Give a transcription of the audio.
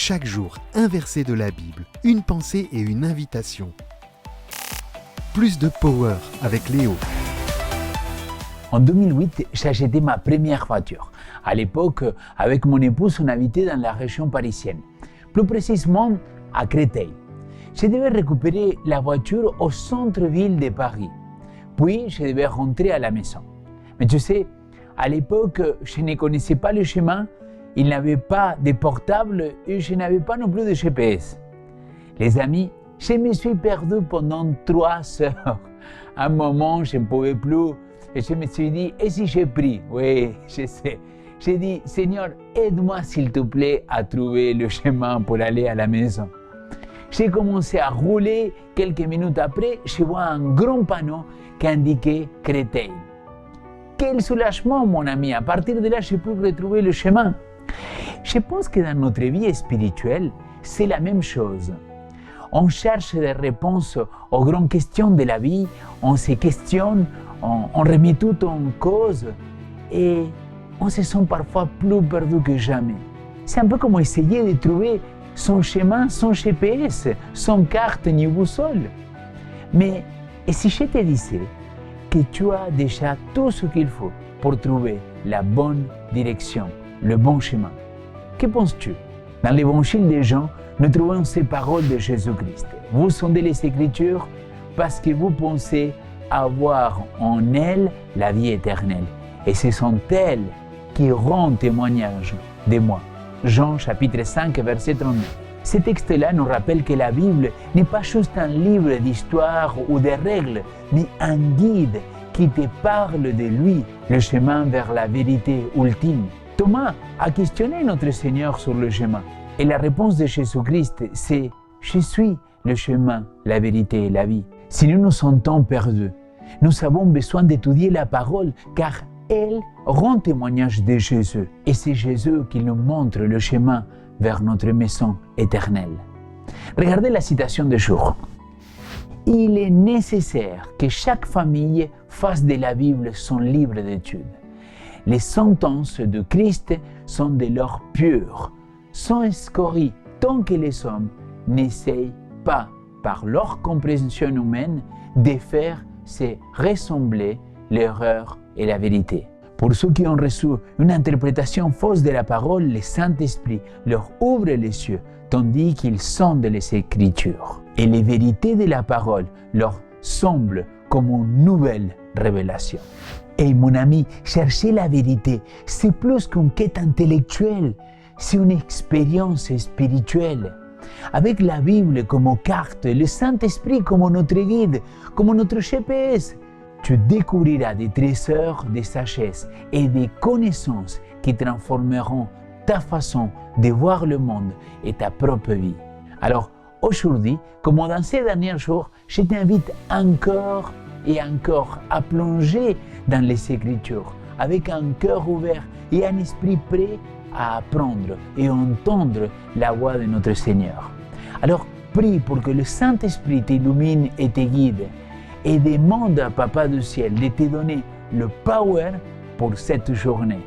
Chaque jour, un verset de la Bible, une pensée et une invitation. Plus de power avec Léo. En 2008, j'ai acheté ma première voiture. À l'époque, avec mon épouse, on habitait dans la région parisienne, plus précisément à Créteil. Je devais récupérer la voiture au centre-ville de Paris. Puis, je devais rentrer à la maison. Mais tu sais, à l'époque, je ne connaissais pas le chemin, il n'avait pas de portable et je n'avais pas non plus de GPS. Les amis, je me suis perdu pendant 3 heures. À un moment, je ne pouvais plus et je me suis dit, et si j'ai pris? Oui, je sais. J'ai dit, Seigneur, aide-moi s'il te plaît à trouver le chemin pour aller à la maison. J'ai commencé à rouler. Quelques minutes après, je vois un grand panneau qui indiquait Créteil. Quel soulagement, mon ami. À partir de là, j'ai pu retrouver le chemin. Je pense que dans notre vie spirituelle, c'est la même chose. On cherche des réponses aux grandes questions de la vie, on se questionne, on remet tout en cause et on se sent parfois plus perdu que jamais. C'est un peu comme essayer de trouver son chemin sans GPS, sans carte ni boussole. Mais et si je te disais que tu as déjà tout ce qu'il faut pour trouver la bonne direction, le bon chemin? Que penses-tu? Dans l'évangile de Jean, nous trouvons ces paroles de Jésus-Christ. Vous sondez les Écritures parce que vous pensez avoir en elles la vie éternelle. Et ce sont elles qui rendent témoignage de moi. Jean chapitre 5, verset 39. Ce texte-là nous rappelle que la Bible n'est pas juste un livre d'histoire ou de règles, mais un guide qui te parle de lui, le chemin vers la vérité ultime. Thomas a questionné notre Seigneur sur le chemin. Et la réponse de Jésus-Christ, c'est « Je suis le chemin, la vérité et la vie ». Si nous nous sentons perdus, nous avons besoin d'étudier la parole car elle rend témoignage de Jésus. Et c'est Jésus qui nous montre le chemin vers notre maison éternelle. Regardez la citation du jour. Il est nécessaire que chaque famille fasse de la Bible son livre d'études. Les sentences de Christ sont de l'or pur, sans scorie, tant que les hommes n'essayent pas, par leur compréhension humaine, de faire se ressembler l'erreur et la vérité. Pour ceux qui ont reçu une interprétation fausse de la parole, le Saint-Esprit leur ouvre les yeux, tandis qu'ils sondent les Écritures. Et les vérités de la parole leur semblent comme une nouvelle révélation. Et mon ami, chercher la vérité, c'est plus qu'une quête intellectuelle, c'est une expérience spirituelle. Avec la Bible comme carte, le Saint-Esprit comme notre guide, comme notre GPS, tu découvriras des trésors de sagesse et des connaissances qui transformeront ta façon de voir le monde et ta propre vie. Alors, aujourd'hui, comme dans ces derniers jours, je t'invite encore et encore à plonger dans les Écritures avec un cœur ouvert et un esprit prêt à apprendre et entendre la voix de notre Seigneur. Alors, prie pour que le Saint-Esprit t'illumine et te guide et demande à Papa du ciel de te donner le power pour cette journée.